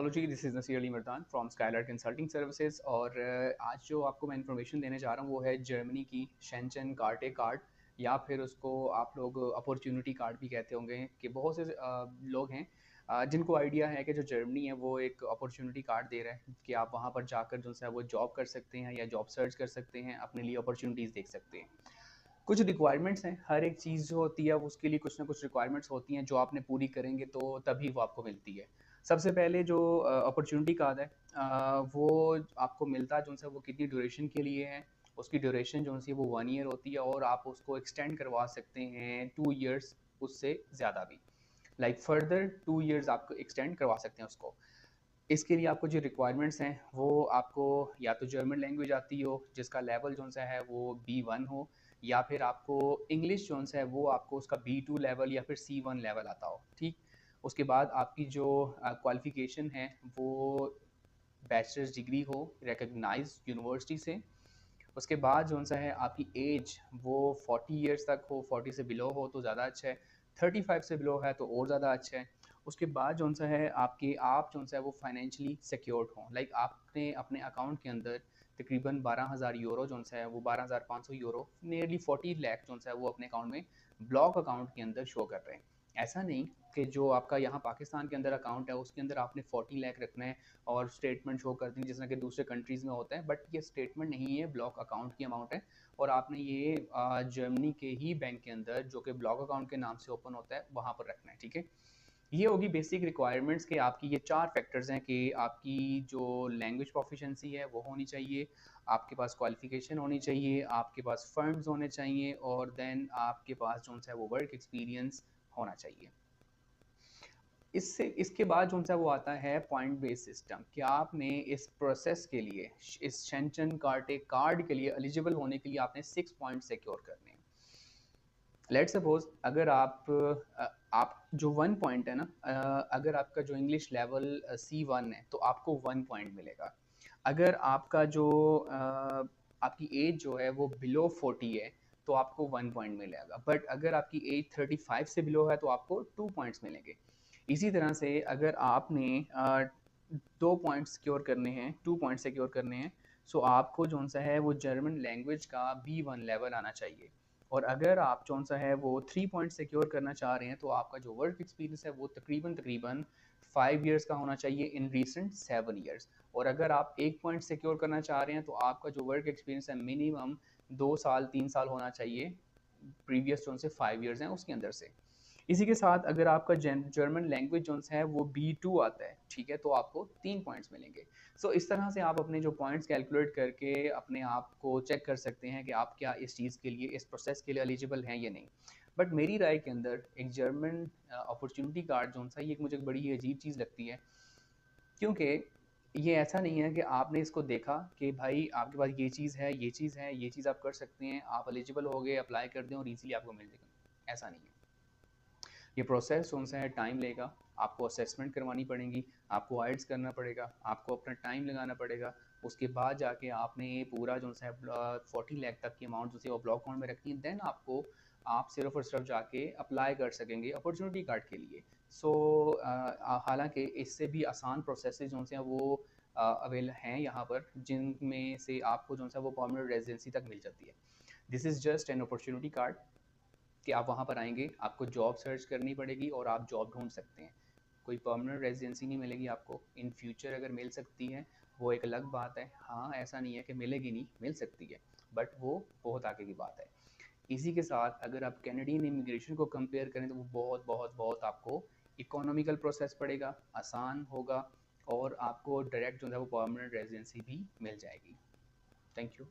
Hello जी, this is Naseer Ali Mardan from Skylight consulting services. और आज जो आपको मैं इन्फॉर्मेशन देने जा रहा हूँ वो है जर्मनी की शेंचन कार्टे कार्ड, या फिर उसको आप लोग अपॉर्चुनिटी कार्ड भी कहते होंगे। कि बहुत से लोग हैं जिनको आइडिया है कि जो जर्मनी है वो एक अपॉर्चुनिटी कार्ड दे रहा है कि आप वहाँ पर जाकर जो है वो जॉब कर सकते हैं या जॉब सर्च कर सकते हैं, अपने लिए अपॉर्चुनिटीज़ देख सकते हैं। कुछ रिक्वायरमेंट्स हैं, हर एक चीज़ जो होती है उसके लिए कुछ ना कुछ रिक्वायरमेंट्स होती हैं जो आपने पूरी करेंगे तो तभी वो आपको मिलती है। सबसे पहले जो अपॉर्चुनिटी कार्ड है वो आपको मिलता जो है वो कितनी ड्यूरेशन के लिए है। उसकी ड्यूरेशन जो है वो 1 ईयर होती है और आप उसको एक्सटेंड करवा सकते हैं 2 ईयर्स, उससे ज़्यादा भी। लाइक फर्दर 2 ईयर्स आप एक्सटेंड करवा सकते हैं उसको। इसके लिए आपको जो रिक्वायरमेंट्स हैं वो आपको या तो जर्मन लैंग्वेज आती हो जिसका लेवल जो सा है वो B1 हो, या फिर आपको इंग्लिश जो सा है वो आपको उसका B2 लेवल या फिर C1 लेवल आता हो। ठीक, उसके बाद आपकी जो क्वालिफिकेशन है वो बैचलर्स डिग्री हो रिकग्नाइज यूनिवर्सिटी से। उसके बाद जो सा है आपकी एज वो 40 ईयर्स तक हो, 40 से बिलो हो तो ज़्यादा अच्छा है, 35 से बिलो है तो और ज़्यादा अच्छा है। उसके बाद जो सा है आपके आप जो है वो फाइनेंशियली सिक्योर्ड हों, लाइक आपने अपने अकाउंट के अंदर तकरीबन 12,000 यूरो जो है वो 12,500 यूरो, नियरली 40 लाख जो है वो अपने अकाउंट में ब्लॉक अकाउंट के अंदर शो कर रहे हैं। ऐसा नहीं कि जो आपका यहाँ पाकिस्तान के अंदर अकाउंट है उसके अंदर आपने 40 लाख रखना है और स्टेटमेंट शो कर दी जिस तरह के दूसरे कंट्रीज़ में होता है, बट ये स्टेटमेंट नहीं है, ब्लॉक अकाउंट की अमाउंट है। और आपने ये जर्मनी के ही बैंक के अंदर जो कि ब्लॉक अकाउंट के नाम से ओपन होता है वहाँ पर रखना है। ठीक है, ये होगी बेसिक रिक्वायरमेंट्स के आपकी। ये 4 फैक्टर्स हैं कि आपकी जो लैंग्वेज प्रोफिशिएंसी है वो होनी चाहिए, आपके पास क्वालिफिकेशन होनी चाहिए, आपके पास फंड्स होने चाहिए, और देन आपके पास जो है वो वर्क एक्सपीरियंस होना चाहिए। इससे इसके बाद जो सा वो आता है पॉइंट बेस्ड सिस्टम कि आपने इस प्रोसेस के लिए, इस शेंचन कार्टे कार्ड के लिए एलिजिबल होने के लिए आपने 6 पॉइंट सिक्योर करने हैं। लेट सपोज अगर आप जो 1 पॉइंट है ना, अगर आपका जो इंग्लिश लेवल C1 है तो आपको 1 पॉइंट मिलेगा। अगर आपका जो आपकी एज जो है वो बिलो 40 है तो आपको 1 पॉइंट मिलेगा, बट अगर आपकी एज 35 से बिलो है तो आपको 2 पॉइंट्स मिलेंगे। इसी तरह से अगर आपने 2 पॉइंट सिक्योर करने हैं, 2 पॉइंट सिक्योर करने हैं, सो आपको जो सा है वो जर्मन लैंग्वेज का B1 लेवल आना चाहिए। और अगर आप जो सा है वो 3 पॉइंट सिक्योर करना चाह रहे हैं तो आपका जो वर्क एक्सपीरियंस है वो तकरीबन तकरीबन 5 ईयर्स का होना चाहिए इन रीसेंट 7 ईयर्स। और अगर आप 1 पॉइंट सिक्योर करना चाह रहे हैं तो आपका जो वर्क एक्सपीरियंस है मिनिमम 2 साल 3 साल होना चाहिए, प्रीवियस जो से 5 ईयर्स हैं उसके अंदर से। इसी के साथ अगर आपका जर्मन लैंग्वेज जो है वो B2 आता है, ठीक है, तो आपको 3 पॉइंट्स मिलेंगे। सो इस तरह से आप अपने जो पॉइंट्स कैलकुलेट करके अपने आप को चेक कर सकते हैं कि आप क्या इस चीज़ के लिए, इस प्रोसेस के लिए एलिजिबल हैं या नहीं। बट मेरी राय के अंदर एक जर्मन अपॉर्चुनिटी कार्ड जो सा ये मुझे बड़ी ही अजीब चीज़ लगती है, क्योंकि ये ऐसा नहीं है कि आपने इसको देखा कि भाई आपके पास ये चीज़ है, ये चीज़ है, ये चीज़ आप कर सकते हैं, आप एलिजिबल हो गए, अप्लाई कर दें और ईज़िली आपको मिल जाएगा। ऐसा नहीं है। ये प्रोसेस कौन सा है, टाइम लेगा, आपको असेसमेंट करवानी पड़ेगी, आपको आइल्स करना पड़ेगा, आपको अपना टाइम लगाना पड़ेगा। उसके बाद जाके आपने ये पूरा जो है 40 लाख तक की अमाउंट जो है वो ब्लॉक अकाउंट में रखनी है, देन आपको आप सिर्फ और सिर्फ जाके अप्लाई कर सकेंगे अपॉर्चुनिटी कार्ड के लिए। सो हालांकि इससे भी आसान प्रोसेस जो हैं वो अवेल हैं यहाँ पर, जिनमें से आपको जो है वो परमानेंट रेजिडेंसी तक मिल जाती है। This is just an opportunity card कि आप वहाँ पर आएंगे, आपको जॉब सर्च करनी पड़ेगी और आप जॉब ढूंढ सकते हैं। कोई परमानेंट रेजिडेंसी नहीं मिलेगी आपको। इन फ्यूचर अगर मिल सकती है वो एक अलग बात है, हाँ ऐसा नहीं है कि मिलेगी नहीं, मिल सकती है, बट वो बहुत आगे की बात है। इसी के साथ अगर आप कैनेडियन इमिग्रेशन को कंपेयर करें तो वो बहुत बहुत बहुत आपको इकोनॉमिकल प्रोसेस पड़ेगा, आसान होगा, और आपको डायरेक्ट जो है वो परमानेंट रेजिडेंसी भी मिल जाएगी। Thank you.